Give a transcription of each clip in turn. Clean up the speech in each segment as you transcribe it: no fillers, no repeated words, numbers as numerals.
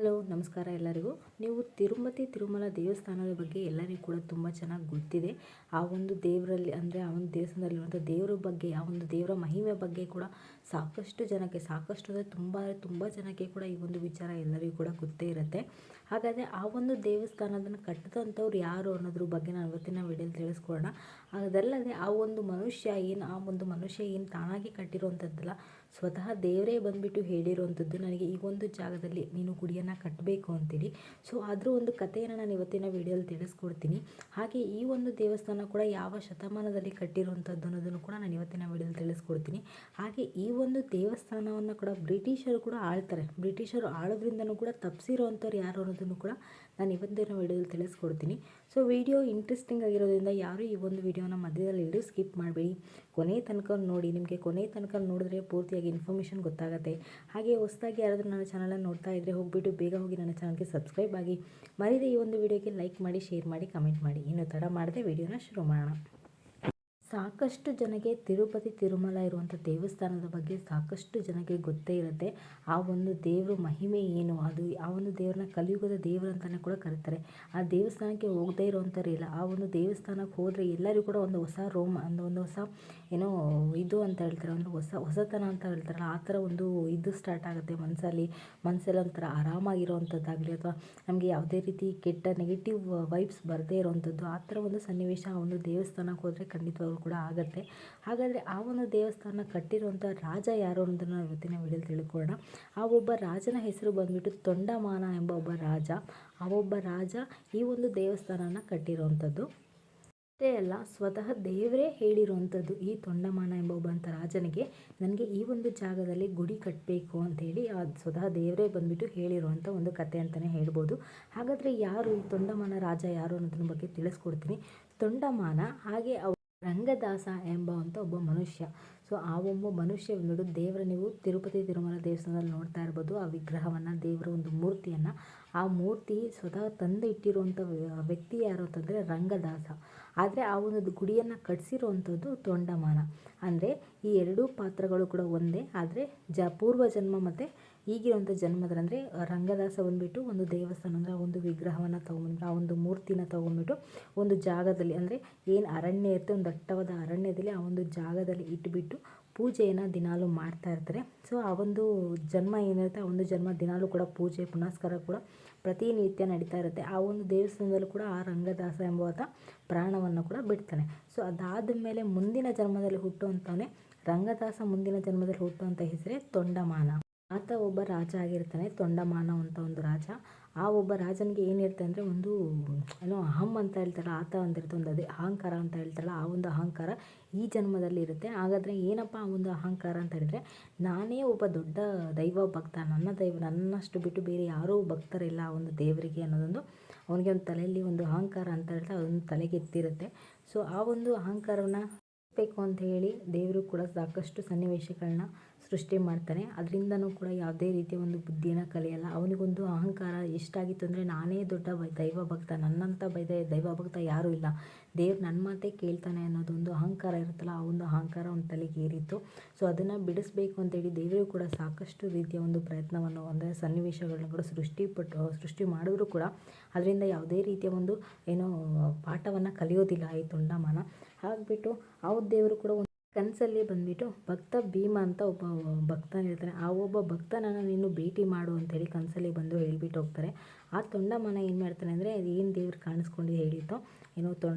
Hello ನಮಸ್ಕಾರ ಎಲ್ಲರಿಗೂ. ನೀವು ತಿರುಮಲ ದೇವಸ್ಥಾನದ ಬಗ್ಗೆ ಎಲ್ಲರಿಗೂ ಕೂಡ ತುಂಬ ಚೆನ್ನಾಗಿ ಗೊತ್ತಿದೆ. ಆ ಒಂದು ದೇವರಲ್ಲಿ ಅಂದರೆ ಆ ಒಂದು ದೇವಸ್ಥಾನದಲ್ಲಿರುವಂಥ ದೇವರ ಬಗ್ಗೆ, ಆ ಒಂದು ದೇವರ ಮಹಿಮೆ ಬಗ್ಗೆ ಕೂಡ ಸಾಕಷ್ಟು ಅಂದರೆ ತುಂಬ ಜನಕ್ಕೆ ಕೂಡ ಈ ಒಂದು ವಿಚಾರ ಎಲ್ಲರಿಗೂ ಕೂಡ ಗೊತ್ತೇ ಇರುತ್ತೆ. ಹಾಗಾದರೆ ಆ ಒಂದು ದೇವಸ್ಥಾನದನ್ನು ಕಟ್ಟಿದಂಥವ್ರು ಯಾರು ಅನ್ನೋದ್ರ ಬಗ್ಗೆ ನಾನು ಇವತ್ತಿನ ವಿಡಿಯೋಲಿ ತಿಳಿಸ್ಕೊಡೋಣ. ಅದಲ್ಲದೆ ಆ ಒಂದು ಮನುಷ್ಯ ಏನು ತಾನಾಗಿ ಕಟ್ಟಿರುವಂಥದ್ದಲ್ಲ, ಸ್ವತಃ ದೇವರೇ ಬಂದುಬಿಟ್ಟು ಹೇಳಿರುವಂಥದ್ದು, ನನಗೆ ಈ ಒಂದು ಜಾಗದಲ್ಲಿ ನೀನು ಗುಡಿಯನ್ನು ಕಟ್ಟಬೇಕು ಅಂತೇಳಿ. ಸೊ ಅದರ ಒಂದು ಕಥೆಯನ್ನು ನಾನು ಇವತ್ತಿನ ವಿಡಿಯೋಲಿ ತಿಳಿಸ್ಕೊಡ್ತೀನಿ. ಹಾಗೆ ಈ ಒಂದು ದೇವಸ್ಥಾನ ಕೂಡ ಯಾವ ಶತಮಾನದಲ್ಲಿ ಕಟ್ಟಿರುವಂಥದ್ದು ಅನ್ನೋದನ್ನು ಕೂಡ ನಾನು ಇವತ್ತಿನ ವಿಡಿಯೋಲಿ ತಿಳಿಸ್ಕೊಡ್ತೀನಿ. ಹಾಗೆ ಈ ಒಂದು ದೇವಸ್ಥಾನವನ್ನು ಕೂಡ ಬ್ರಿಟಿಷರು ಕೂಡ ಆಳ್ತಾರೆ. ಬ್ರಿಟಿಷರು ಆಳೋದ್ರಿಂದನೂ ಕೂಡ ತಪ್ಪಿಸಿರುವಂಥವ್ರು ಯಾರು ಅನ್ನೋದನ್ನು ಕೂಡ ನಾನು ಇವತ್ತಿನ ವಿಡಿಯೋಲಿ ತಿಳಿಸ್ಕೊಡ್ತೀನಿ. ಸೊ ವಿಡಿಯೋ ಇಂಟ್ರೆಸ್ಟಿಂಗ್ ಆಗಿರೋದ್ರಿಂದ ಯಾರು ಈ ಒಂದು ವಿಡಿಯೋನ ಮಧ್ಯದಲ್ಲಿ ಸ್ಕಿಪ್ ಮಾಡಬೇಡಿ, ಕೊನೆ ತನಕ ನೋಡಿ. ನಿಮಗೆ ಕೊನೆ ತನಕ ನೋಡಿದ್ರೆ ಪೂರ್ತಿಯಾಗಿ ಇನ್ಫಾರ್ಮೇಷನ್ ಗೊತ್ತಾಗುತ್ತೆ. ಹಾಗೆ ಹೊಸದಾಗಿ ಯಾರಾದರೂ ನನ್ನ ಚಾನಲನ್ನು ನೋಡ್ತಾ ಇದ್ದರೆ ಹೋಗಿಬಿಟ್ಟು ಬೇಗ ಹೋಗಿ ನನ್ನ ಚಾನಲ್ಗೆ ಸಬ್ಸ್ಕ್ರೈಬ್ ಆಗಿ, ಮರಿದೇ ಈ ಒಂದು ವಿಡಿಯೋಗೆ ಲೈಕ್ ಮಾಡಿ, ಶೇರ್ ಮಾಡಿ, ಕಮೆಂಟ್ ಮಾಡಿ. ಇನ್ನು ತಡ ಮಾಡದೆ ವಿಡಿಯೋನ ಶುರು ಮಾಡೋಣ. ಸಾಕಷ್ಟು ಜನಕ್ಕೆ ತಿರುಮಲ ಇರುವಂಥ ದೇವಸ್ಥಾನದ ಬಗ್ಗೆ ಸಾಕಷ್ಟು ಜನಕ್ಕೆ ಗೊತ್ತೇ ಇರುತ್ತೆ. ಆ ಒಂದು ದೇವರು ಮಹಿಮೆ ಏನು, ಅದು ಆ ಒಂದು ದೇವ್ರನ್ನ ಕಲಿಯುಗದ ದೇವರು ಅಂತಲೇ ಕೂಡ ಕರೀತಾರೆ. ಆ ದೇವಸ್ಥಾನಕ್ಕೆ ಹೋಗದೇ ಇರೋವಂಥವ್ರು ಇಲ್ಲ. ಆ ಒಂದು ದೇವಸ್ಥಾನಕ್ಕೆ ಹೋದರೆ ಎಲ್ಲರಿಗೂ ಕೂಡ ಒಂದು ಹೊಸ ಒಂದು ಹೊಸ ಏನೋ ಇದು ಅಂತ ಹೇಳ್ತಾರೆ, ಒಂದು ಹೊಸತನ ಅಂತ ಹೇಳ್ತಾರಲ್ಲ, ಆ ಥರ ಒಂದು ಇದು ಸ್ಟಾರ್ಟ್ ಆಗುತ್ತೆ ಮನಸ್ಸೆಲ್ಲ ಒಂಥರ ಆರಾಮಾಗಿರೋವಂಥದ್ದಾಗಲಿ, ಅಥವಾ ನಮಗೆ ಯಾವುದೇ ರೀತಿ ಕೆಟ್ಟ ನೆಗೆಟಿವ್ ವೈಬ್ಸ್ ಬರದೇ ಇರೋವಂಥದ್ದು, ಆ ಥರ ಒಂದು ಸನ್ನಿವೇಶ ಆ ಒಂದು ದೇವಸ್ಥಾನಕ್ಕೆ ಹೋದರೆ ಖಂಡಿತವಾಗ್ಲೂ ಕೂಡ ಆಗುತ್ತೆ. ಹಾಗಾದರೆ ಆ ಒಂದು ದೇವಸ್ಥಾನ ಕಟ್ಟಿರುವಂಥ ರಾಜ ಯಾರು ಅನ್ನೋದನ್ನು ಇವತ್ತಿನ ವಿಡಿಯೋಲಿ ತಿಳ್ಕೊಳ್ಳೋಣ. ಆ ಒಬ್ಬ ರಾಜನ ಹೆಸರು ಬಂದುಬಿಟ್ಟು ತೊಂಡಮಾನ ಎಂಬ ಒಬ್ಬ ರಾಜ. ಆ ಒಬ್ಬ ರಾಜ ಈ ಒಂದು ದೇವಸ್ಥಾನನ ಕಟ್ಟಿರುವಂಥದ್ದು. ಅಷ್ಟೇ ಅಲ್ಲ, ಸ್ವತಃ ದೇವರೇ ಹೇಳಿರುವಂಥದ್ದು, ಈ ತೊಂಡಮಾನ ಎಂಬ ಒಬ್ಬಂಥ ರಾಜನಿಗೆ ನನಗೆ ಈ ಒಂದು ಜಾಗದಲ್ಲಿ ಗುಡಿ ಕಟ್ಟಬೇಕು ಅಂಥೇಳಿ ಸ್ವತಃ ದೇವರೇ ಬಂದುಬಿಟ್ಟು ಹೇಳಿರುವಂಥ ಒಂದು ಕತೆ ಅಂತಲೇ ಹೇಳ್ಬೋದು. ಹಾಗಾದರೆ ಯಾರು ಈ ತೊಂಡಮಾನ ರಾಜ ಯಾರು ಅನ್ನೋದ್ರ ಬಗ್ಗೆ ತಿಳಿಸ್ಕೊಡ್ತೀನಿ. ತೊಂಡಮಾನ ಹಾಗೆ ರಂಗದಾಸ ಎಂಬಂಥ ಒಬ್ಬ ಮನುಷ್ಯ. ಸೊ ಆ ಒಬ್ಬ ಮನುಷ್ಯ ಬಂದ್ಬಿಟ್ಟು ದೇವರ, ನೀವು ತಿರುಮಲ ದೇವಸ್ಥಾನದಲ್ಲಿ ನೋಡ್ತಾ ಇರ್ಬೋದು ಆ ವಿಗ್ರಹವನ್ನು, ದೇವರ ಒಂದು ಮೂರ್ತಿಯನ್ನು. ಆ ಮೂರ್ತಿ ಸ್ವತಃ ತಂದೆ ಇಟ್ಟಿರುವಂಥ ವ್ಯಕ್ತಿ ಯಾರು ಅಂತಂದರೆ ರಂಗದಾಸ. ಆದರೆ ಆ ಒಂದು ಗುಡಿಯನ್ನು ಕಟ್ಟಿಸಿರುವಂಥದ್ದು ತೊಂಡಮಾನ. ಅಂದರೆ ಈ ಎರಡೂ ಪಾತ್ರಗಳು ಕೂಡ ಒಂದೇ, ಆದರೆ ಪೂರ್ವ ಜನ್ಮ ಮತ್ತು ಈಗಿರುವಂಥ ಜನ್ಮದಲ್ಲಿ, ಅಂದರೆ ರಂಗದಾಸ ಬಂದುಬಿಟ್ಟು ಒಂದು ದೇವಸ್ಥಾನ ಅಂದರೆ ಒಂದು ವಿಗ್ರಹವನ್ನು ತೊಗೊಂಡ್ಬಿಟ್ಟು, ಆ ಒಂದು ಮೂರ್ತಿನ ತೊಗೊಂಡ್ಬಿಟ್ಟು ಒಂದು ಜಾಗದಲ್ಲಿ, ಅಂದರೆ ಏನು ಅರಣ್ಯ ಇರುತ್ತೆ, ಒಂದು ದಟ್ಟವಾದ ಅರಣ್ಯದಲ್ಲಿ ಆ ಒಂದು ಜಾಗದಲ್ಲಿ ಇಟ್ಬಿಟ್ಟು ಪೂಜೆಯನ್ನು ದಿನಾಲೂ ಮಾಡ್ತಾ ಇರ್ತಾರೆ. ಸೊ ಆ ಒಂದು ಜನ್ಮ ಏನಿರುತ್ತೆ, ಆ ಒಂದು ಜನ್ಮ ದಿನಾಲೂ ಕೂಡ ಪೂಜೆ ಪುನಸ್ಕಾರ ಕೂಡ ಪ್ರತಿನಿತ್ಯ ನಡೀತಾ ಇರುತ್ತೆ. ಆ ಒಂದು ದೇವಸ್ಥಾನದಲ್ಲೂ ಕೂಡ ಆ ರಂಗದಾಸ ಎಂಬಾತ ಪ್ರಾಣವನ್ನು ಕೂಡ ಬಿಡ್ತಾನೆ. ಸೊ ಅದಾದ ಮೇಲೆ ಮುಂದಿನ ಜನ್ಮದಲ್ಲಿ ಹುಟ್ಟುವಂಥವನೇ ರಂಗದಾಸ. ಮುಂದಿನ ಜನ್ಮದಲ್ಲಿ ಹುಟ್ಟುವಂಥ ಹೆಸರೇ ತೊಂಡಮಾನ. ಆತ ಒಬ್ಬ ರಾಜ ಆಗಿರ್ತಾನೆ, ತೊಂಡಮಾನ ಅಂತ ಒಂದು ರಾಜ. ಆ ಒಬ್ಬ ರಾಜನಿಗೆ ಏನಿರುತ್ತೆ ಅಂದರೆ ಒಂದು ಏನೋ ಅಹಂ ಅಂತ ಹೇಳ್ತಾರಲ್ಲ, ಆತ ಒಂದಿರುತ್ತೆ, ಒಂದು ಅದೇ ಅಹಂಕಾರ ಅಂತ ಹೇಳ್ತಾರಲ್ಲ, ಆ ಒಂದು ಅಹಂಕಾರ ಈ ಜನ್ಮದಲ್ಲಿ ಇರುತ್ತೆ. ಹಾಗಾದರೆ ಏನಪ್ಪ ಆ ಒಂದು ಅಹಂಕಾರ ಅಂತ ಹೇಳಿದರೆ, ನಾನೇ ಒಬ್ಬ ದೊಡ್ಡ ದೈವ ಭಕ್ತ, ನನ್ನಷ್ಟು ಬಿಟ್ಟು ಬೇರೆ ಯಾರೂ ಭಕ್ತರಿಲ್ಲ ಆ ಒಂದು ದೇವರಿಗೆ ಅನ್ನೋದೊಂದು ಅವನಿಗೆ ಒಂದು ತಲೆಯಲ್ಲಿ ಒಂದು ಅಹಂಕಾರ ಅಂತ ಹೇಳ್ತಾ ಅದೊಂದು ತಲೆಗೆ ಎತ್ತಿರುತ್ತೆ. ಸೊ ಆ ಒಂದು ಅಹಂಕಾರವನ್ನು ಬೇಕು ಅಂತ ಹೇಳಿ ದೇವರು ಕೂಡ ಸಾಕಷ್ಟು ಸನ್ನಿವೇಶಗಳನ್ನ ಸೃಷ್ಟಿ ಮಾಡ್ತಾನೆ. ಅದರಿಂದನೂ ಕೂಡ ಯಾವುದೇ ರೀತಿಯ ಒಂದು ಬುದ್ಧಿಯನ್ನು ಕಲಿಯಲ್ಲ. ಅವನಿಗೊಂದು ಅಹಂಕಾರ ಎಷ್ಟಾಗಿತ್ತು ಅಂದರೆ, ನಾನೇ ದೊಡ್ಡ ದೈವ ಭಕ್ತ, ನನ್ನಂಥ ದೈವ ಭಕ್ತ ಯಾರೂ ಇಲ್ಲ, ದೇವ್ರು ನನ್ನ ಮಾತೇ ಕೇಳ್ತಾನೆ ಅನ್ನೋದೊಂದು ಅಹಂಕಾರ ಇರುತ್ತಲ್ಲ, ಆ ಒಂದು ಅಹಂಕಾರ ಒಂದು ತಲೆಗೆ ಏರಿತ್ತು. ಸೊ ಅದನ್ನು ಬಿಡಿಸ್ಬೇಕು ಅಂತೇಳಿ ದೇವರು ಕೂಡ ಸಾಕಷ್ಟು ರೀತಿಯ ಒಂದು ಪ್ರಯತ್ನವನ್ನು, ಅಂದರೆ ಸನ್ನಿವೇಶಗಳನ್ನ ಕೂಡ ಸೃಷ್ಟಿ ಮಾಡಿದ್ರು ಕೂಡ ಅದರಿಂದ ಯಾವುದೇ ರೀತಿಯ ಒಂದು ಏನೋ ಪಾಠವನ್ನು ಕಲಿಯೋದಿಲ್ಲ ಈ ತೊಂಡಮಾನ. ಹಾಗ್ಬಿಟ್ಟು ಆ ದೇವರು ಕೂಡ ಒಂದು ಕನಸಲ್ಲಿ ಬಂದುಬಿಟ್ಟು ಭಕ್ತ ಭೀಮ ಅಂತ ಒಬ್ಬ ಭಕ್ತನಿರ್ತಾನೆ. ಆ ಒಬ್ಬ ಭಕ್ತನನ್ನು ನೀನು ಭೇಟಿ ಮಾಡು ಅಂತೇಳಿ ಕನಸಲ್ಲಿ ಬಂದು ಹೇಳ್ಬಿಟ್ಟು ಹೋಗ್ತಾರೆ. ಆ ತೊಂಡಮಾನ ಏನು ಮಾಡ್ತಾನೆ ಅಂದರೆ, ಅದು ಏನು ದೇವ್ರು ಕಾಣಿಸ್ಕೊಂಡು ಹೇಳಿತ್ತೋ, ಏನೋ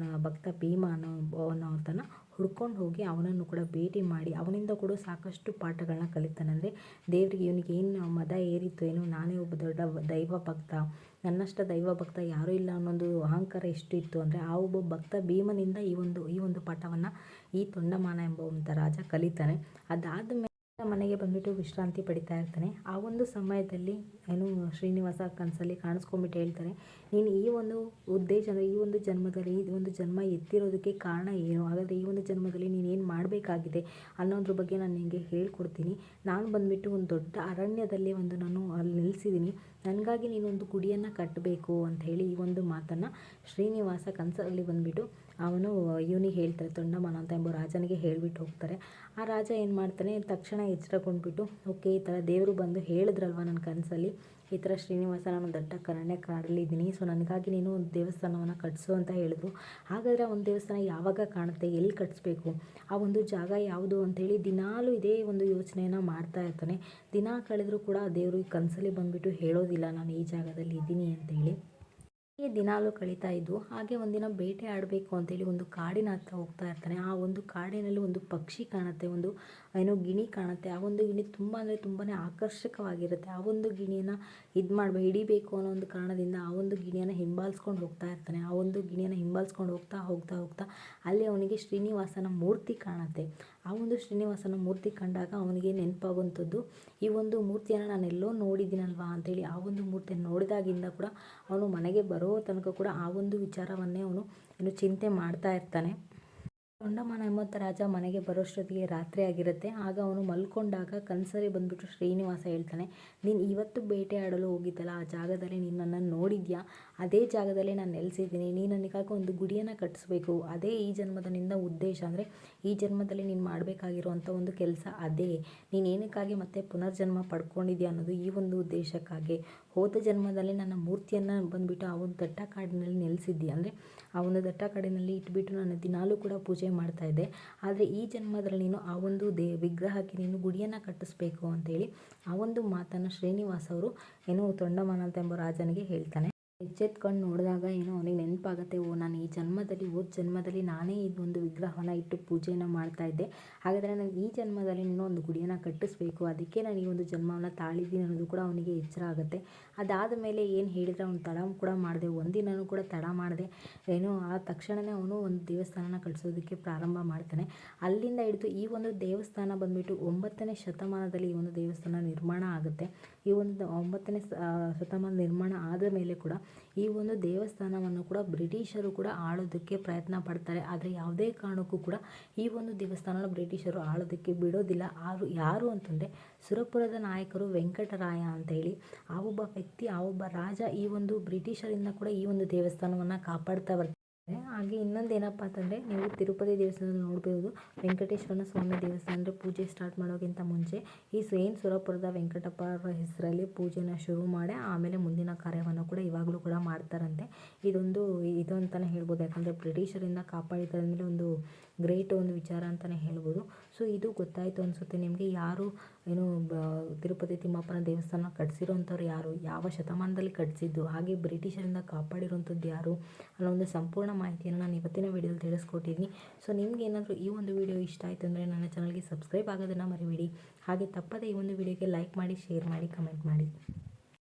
ಭಕ್ತ ಭೀಮ ಅನ್ನೋತನ ಹುಡ್ಕೊಂಡು ಹೋಗಿ ಅವನನ್ನು ಕೂಡ ಭೇಟಿ ಮಾಡಿ ಅವನಿಂದ ಕೂಡ ಸಾಕಷ್ಟು ಪಾಠಗಳನ್ನ ಕಲಿತಾನೆ. ಅಂದರೆ ದೇವರಿಗೆ ಇವನಿಗೆ ಏನು ಮದ ಏರಿತ್ತು, ಏನು ನಾನೇ ಒಬ್ಬ ದೊಡ್ಡ ದೈವ ಭಕ್ತ, ನನ್ನಷ್ಟು ದೈವ ಭಕ್ತ ಯಾರೂ ಇಲ್ಲ ಅನ್ನೋದು ಅಹಂಕಾರ ಎಷ್ಟು ಇತ್ತು ಅಂದರೆ, ಆ ಒಬ್ಬ ಭಕ್ತ ಭೀಮನಿಂದ ಈ ಒಂದು ಪಾಠವನ್ನು ಈ ತೊಂಡಮಾನ ಎಂಬುವಂಥ ರಾಜ ಕಲಿತಾನೆ. ಅದಾದ ಮೇಲೆ ಮನೆಗೆ ಬಂದುಬಿಟ್ಟು ವಿಶ್ರಾಂತಿ ಪಡಿತಾ ಇರ್ತಾನೆ. ಆ ಒಂದು ಸಮಯದಲ್ಲಿ ಏನು ಶ್ರೀನಿವಾಸ ಕನಸಲ್ಲಿ ಕಾಣಿಸ್ಕೊಂಡ್ಬಿಟ್ಟು ಹೇಳ್ತಾರೆ, ನೀನು ಈ ಒಂದು ಉದ್ದೇಶ ಅಂದರೆ ಈ ಒಂದು ಜನ್ಮದಲ್ಲಿ, ಈ ಒಂದು ಜನ್ಮ ಎತ್ತಿರೋದಕ್ಕೆ ಕಾರಣ ಏನು, ಹಾಗಾದರೆ ಈ ಒಂದು ಜನ್ಮದಲ್ಲಿ ನೀನೇನು ಮಾಡಬೇಕಾಗಿದೆ ಅನ್ನೋದ್ರ ಬಗ್ಗೆ ನಾನು ನಿನಗೆ ಹೇಳ್ಕೊಡ್ತೀನಿ. ನಾನು ಬಂದುಬಿಟ್ಟು ಒಂದು ದೊಡ್ಡ ಅರಣ್ಯದಲ್ಲಿ ನಾನು ಅಲ್ಲಿ ನಿಲ್ಲಿಸಿದ್ದೀನಿ, ನನಗಾಗಿ ನೀನೊಂದು ಗುಡಿಯನ್ನು ಕಟ್ಟಬೇಕು ಅಂತ ಹೇಳಿ ಈ ಒಂದು ಮಾತನ್ನು ಶ್ರೀನಿವಾಸ ಕನಸಲ್ಲಿ ಬಂದುಬಿಟ್ಟು ಅವನು ಇವನಿಗೆ ಹೇಳ್ತಾರೆ, ತೊಂಡಮಾನ ಅಂತ ಎಂಬ ರಾಜನಿಗೆ ಹೇಳಿಬಿಟ್ಟು ಹೋಗ್ತಾರೆ. ಆ ರಾಜ ಏನು ಮಾಡ್ತಾನೆ, ತಕ್ಷಣ ಎಚ್ಚರಗೊಂಡ್ಬಿಟ್ಟು, ಓಕೆ ಈ ಥರ ದೇವರು ಬಂದು ಹೇಳಿದ್ರಲ್ವ ನನ್ನ ಕನಸಲ್ಲಿ, ಈ ಥರ ಶ್ರೀನಿವಾಸ ನಾನು ದಟ್ಟ ಕಾಡಲ್ಲಿದ್ದೀನಿ, ಸೊ ನನಗಾಗಿ ನೀನು ಒಂದು ದೇವಸ್ಥಾನವನ್ನು ಕಟ್ಟಿಸು ಅಂತ ಹೇಳಿದ್ರು. ಹಾಗಾದರೆ ಆ ಒಂದು ದೇವಸ್ಥಾನ ಯಾವಾಗ ಕಾಣುತ್ತೆ, ಎಲ್ಲಿ ಕಟ್ಟಿಸ್ಬೇಕು, ಆ ಒಂದು ಜಾಗ ಯಾವುದು ಅಂಥೇಳಿ ದಿನಾಲೂ ಇದೇ ಒಂದು ಯೋಚನೆಯನ್ನು ಮಾಡ್ತಾ ಇರ್ತಾನೆ. ದಿನ ಕಳೆದರೂ ಕೂಡ ದೇವರು ಈ ಕನಸಲ್ಲಿ ಬಂದುಬಿಟ್ಟು ಹೇಳೋದಿಲ್ಲ ನಾನು ಈ ಜಾಗದಲ್ಲಿ ಇದ್ದೀನಿ ಅಂತೇಳಿ. ಹೀಗೆ ದಿನಾಲೂ ಕಳೀತಾ ಇದ್ವು. ಹಾಗೆ ಒಂದಿನ ಬೇಟೆ ಆಡಬೇಕು ಅಂತೇಳಿ ಒಂದು ಕಾಡಿನ ಹತ್ರ ಹೋಗ್ತಾ ಇರ್ತಾನೆ. ಆ ಒಂದು ಕಾಡಿನಲ್ಲಿ ಒಂದು ಪಕ್ಷಿ ಕಾಣುತ್ತೆ, ಒಂದು ಏನೋ ಗಿಣಿ ಕಾಣುತ್ತೆ. ಆ ಒಂದು ಗಿಣಿ ತುಂಬ ಅಂದರೆ ತುಂಬಾ ಆಕರ್ಷಕವಾಗಿರುತ್ತೆ. ಆ ಒಂದು ಗಿಣಿಯನ್ನು ಹಿಡಿಬೇಕು ಅನ್ನೋ ಒಂದು ಕಾರಣದಿಂದ ಆ ಒಂದು ಗಿಣಿಯನ್ನು ಹಿಂಬಾಲಿಸ್ಕೊಂಡು ಹೋಗ್ತಾ ಇರ್ತಾನೆ. ಆ ಒಂದು ಗಿಣಿಯನ್ನು ಹಿಂಬಾಲಿಸ್ಕೊಂಡು ಹೋಗ್ತಾ ಹೋಗ್ತಾ ಹೋಗ್ತಾ ಅಲ್ಲಿ ಅವನಿಗೆ ಶ್ರೀನಿವಾಸನ ಮೂರ್ತಿ ಕಾಣುತ್ತೆ. ಆ ಒಂದು ಶ್ರೀನಿವಾಸನ ಮೂರ್ತಿ ಕಂಡಾಗ ಅವನಿಗೆ ನೆನಪಾಗುವಂಥದ್ದು, ಈ ಒಂದು ಮೂರ್ತಿಯನ್ನು ನಾನು ಎಲ್ಲೋ ನೋಡಿದ್ದೀನಲ್ವಾ ಅಂತೇಳಿ. ಆ ಒಂದು ಮೂರ್ತಿಯನ್ನು ನೋಡಿದಾಗಿಂದ ಕೂಡ ಅವನು ಮನೆಗೆ ಬರೋ ತನಕ ಕೂಡ ಆ ಒಂದು ವಿಚಾರವನ್ನೇ ಅವನು ಚಿಂತೆ ಮಾಡ್ತಾ ಇರ್ತಾನೆ. ತೊಂಡಮಾನ ಎಂಬಂಥ ರಾಜ ಮನೆಗೆ ಬರೋಷ್ಟೊತ್ತಿಗೆ ರಾತ್ರಿ ಆಗಿರುತ್ತೆ. ಆಗ ಅವನು ಮಲ್ಕೊಂಡಾಗ ಕನಸಲ್ಲಿ ಬಂದುಬಿಟ್ಟು ಶ್ರೀನಿವಾಸ ಹೇಳ್ತಾನೆ, ನೀನು ಇವತ್ತು ಬೇಟೆ ಆಡಲು ಹೋಗಿದ್ದಲ್ಲ ಆ ಜಾಗದಲ್ಲಿ ನೀನು ನನ್ನನ್ನು ನೋಡಿದ್ಯಾ, ಅದೇ ಜಾಗದಲ್ಲಿ ನಾನು ನೆಲೆಸಿದ್ದೀನಿ. ನೀನು ನನಗಾಗಿ ಒಂದು ಗುಡಿಯನ್ನು ಕಟ್ಟಿಸ್ಬೇಕು, ಅದೇ ಈ ಜನ್ಮದ ನಿನ್ನ ಉದ್ದೇಶ. ಅಂದರೆ ಈ ಜನ್ಮದಲ್ಲಿ ನೀನು ಮಾಡಬೇಕಾಗಿರುವಂಥ ಒಂದು ಕೆಲಸ ಅದೇ. ನೀನು ಏನಕ್ಕಾಗಿ ಮತ್ತೆ ಪುನರ್ಜನ್ಮ ಪಡ್ಕೊಂಡಿದ್ಯಾ ಅನ್ನೋದು ಈ ಒಂದು ಉದ್ದೇಶಕ್ಕಾಗಿ. ಹೋದ ಜನ್ಮದಲ್ಲಿ ನನ್ನ ಮೂರ್ತಿಯನ್ನು ಬಂದುಬಿಟ್ಟು ಆ ಒಂದು ದಟ್ಟ ಕಾಡಿನಲ್ಲಿ ನೆಲೆಸಿದ್ದಿ, ಅಂದರೆ ಆ ಒಂದು ದಟ್ಟ ಕಾಡಿನಲ್ಲಿ ಇಟ್ಬಿಟ್ಟು ನಾನು ದಿನಾಲೂ ಕೂಡ ಪೂಜೆ ಮಾಡ್ತಾಯಿದ್ದೆ. ಆದರೆ ಈ ಜನ್ಮದಲ್ಲಿ ನೀನು ಆ ಒಂದು ವಿಗ್ರಹಕ್ಕೆ ನೀನು ಗುಡಿಯನ್ನು ಕಟ್ಟಿಸ್ಬೇಕು ಅಂತೇಳಿ ಆ ಒಂದು ಮಾತನ್ನು ಶ್ರೀನಿವಾಸ ಅವರು ತೊಂಡಮಾನ ಎಂಬ ರಾಜನಿಗೆ ಹೇಳ್ತಾನೆ. ಎಚ್ಚೆತ್ಕೊಂಡು ನೋಡಿದಾಗ ಅವನಿಗೆ ನೆನಪಾಗುತ್ತೆ, ನಾನು ಈ ಜನ್ಮದಲ್ಲಿ ಹೋದ ಜನ್ಮದಲ್ಲಿ ನಾನೇ ಇದೊಂದು ವಿಗ್ರಹವನ್ನು ಇಟ್ಟು ಪೂಜೆಯನ್ನು ಮಾಡ್ತಾಯಿದ್ದೆ. ಹಾಗಾದರೆ ನಾನು ಈ ಜನ್ಮದಲ್ಲಿ ಒಂದು ಗುಡಿಯನ್ನು ಕಟ್ಟಿಸ್ಬೇಕು, ಅದಕ್ಕೆ ನಾನು ಈ ಒಂದು ಜನ್ಮವನ್ನು ತಾಳಿದ್ದೀನಿ ಅನ್ನೋದು ಕೂಡ ಅವನಿಗೆ ಎಚ್ಚರ ಆಗುತ್ತೆ. ಅದಾದ ಮೇಲೆ ಏನು ಹೇಳಿದರೆ ಅವನು ತಡ ಕೂಡ ಮಾಡಿದೆ, ಒಂದಿನೂ ಕೂಡ ತಡ ಮಾಡಿದೆ. ಆ ತಕ್ಷಣವೇ ಅವನು ಒಂದು ದೇವಸ್ಥಾನನ ಕಟ್ಟಿಸೋದಕ್ಕೆ ಪ್ರಾರಂಭ ಮಾಡ್ತಾನೆ. ಅಲ್ಲಿಂದ ಹಿಡಿದು ಈ ಒಂದು ದೇವಸ್ಥಾನ ಬಂದುಬಿಟ್ಟು 9ನೇ ಶತಮಾನದಲ್ಲಿ ಈ ಒಂದು ದೇವಸ್ಥಾನ ನಿರ್ಮಾಣ ಆಗುತ್ತೆ. ಈ ಒಂದು 9ನೇ ಶತಮಾನ ನಿರ್ಮಾಣ ಆದ ಮೇಲೆ ಕೂಡ ಈ ಒಂದು ದೇವಸ್ಥಾನವನ್ನು ಕೂಡ ಬ್ರಿಟಿಷರು ಕೂಡ ಆಳೋದಕ್ಕೆ ಪ್ರಯತ್ನ ಪಡ್ತಾರೆ. ಆದರೆ ಯಾವುದೇ ಕಾರಣಕ್ಕೂ ಕೂಡ ಈ ಒಂದು ದೇವಸ್ಥಾನನ ಬ್ರಿಟಿಷರು ಆಳೋದಕ್ಕೆ ಬಿಡೋದಿಲ್ಲ. ಯಾರು ಅಂತಂದರೆ ಸುರಪುರದ ನಾಯಕರು ವೆಂಕಟರಾಯ ಅಂತೇಳಿ ಆ ಒಬ್ಬ ವ್ಯಕ್ತಿ, ಆ ಒಬ್ಬ ರಾಜ ಈ ಒಂದು ಬ್ರಿಟಿಷರಿಂದ ಕೂಡ ಈ ಒಂದು ದೇವಸ್ಥಾನವನ್ನು ಕಾಪಾಡ್ತಾ ಬರ್ತಾರೆ. ಹಾಗೆ ಇನ್ನೊಂದು ಏನಪ್ಪ ಅಂತಂದರೆ, ನೀವು ತಿರುಪತಿ ದೇವಸ್ಥಾನದಲ್ಲಿ ನೋಡ್ಬೋದು, ವೆಂಕಟೇಶ್ವರ ಸ್ವಾಮಿ ದೇವಸ್ಥಾನ ಅಂದರೆ ಪೂಜೆ ಸ್ಟಾರ್ಟ್ ಮಾಡೋಕ್ಕಿಂತ ಮುಂಚೆ ಈ ಸುರಪುರದ ವೆಂಕಟಪ್ಪ ಅವರ ಹೆಸರಲ್ಲಿ ಪೂಜೆನ ಶುರು ಮಾಡಿ ಆಮೇಲೆ ಮುಂದಿನ ಕಾರ್ಯವನ್ನು ಕೂಡ ಇವಾಗಲೂ ಕೂಡ ಮಾಡ್ತಾರಂತೆ. ಇದು ಅಂತಲೇ ಹೇಳ್ಬೋದು, ಯಾಕಂದರೆ ಬ್ರಿಟಿಷರಿಂದ ಕಾಪಾಡಿದ್ಮೇಲೆ ಒಂದು ಗ್ರೇಟ್ ಒಂದು ವಿಚಾರ ಅಂತಲೇ ಹೇಳ್ಬೋದು. ಸೊ ಇದು ಗೊತ್ತಾಯಿತು ಅನಿಸುತ್ತೆ ನಿಮಗೆ, ಯಾರು ತಿರುಪತಿ ತಿಮ್ಮಪ್ಪನ ದೇವಸ್ಥಾನ ಕಟ್ಟಿಸಿರೋಂಥವ್ರು ಯಾರು, ಯಾವ ಶತಮಾನದಲ್ಲಿ ಕಟ್ಟಿಸಿದ್ದು, ಹಾಗೆ ಬ್ರಿಟಿಷರಿಂದ ಕಾಪಾಡಿರೋಂಥದ್ದು ಯಾರು ಅನ್ನೋ ಒಂದು ಸಂಪೂರ್ಣ ಮಾಹಿತಿಯನ್ನು ನಾನು ಇವತ್ತಿನ ವಿಡಿಯೋದಲ್ಲಿ ತಿಳಿಸ್ಕೊಟ್ಟಿದ್ದೀನಿ. ಸೊ ನಿಮ್ಗೆ ಏನಾದರೂ ಈ ಒಂದು ವಿಡಿಯೋ ಇಷ್ಟ ಆಯಿತು ಅಂದರೆ ನನ್ನ ಚಾನಲ್ಗೆ ಸಬ್ಸ್ಕ್ರೈಬ್ ಆಗೋದನ್ನು ಮರಿಬೇಡಿ. ಹಾಗೆ ತಪ್ಪದೇ ಈ ಒಂದು ವಿಡಿಯೋಗೆ ಲೈಕ್ ಮಾಡಿ, ಶೇರ್ ಮಾಡಿ, ಕಮೆಂಟ್ ಮಾಡಿ.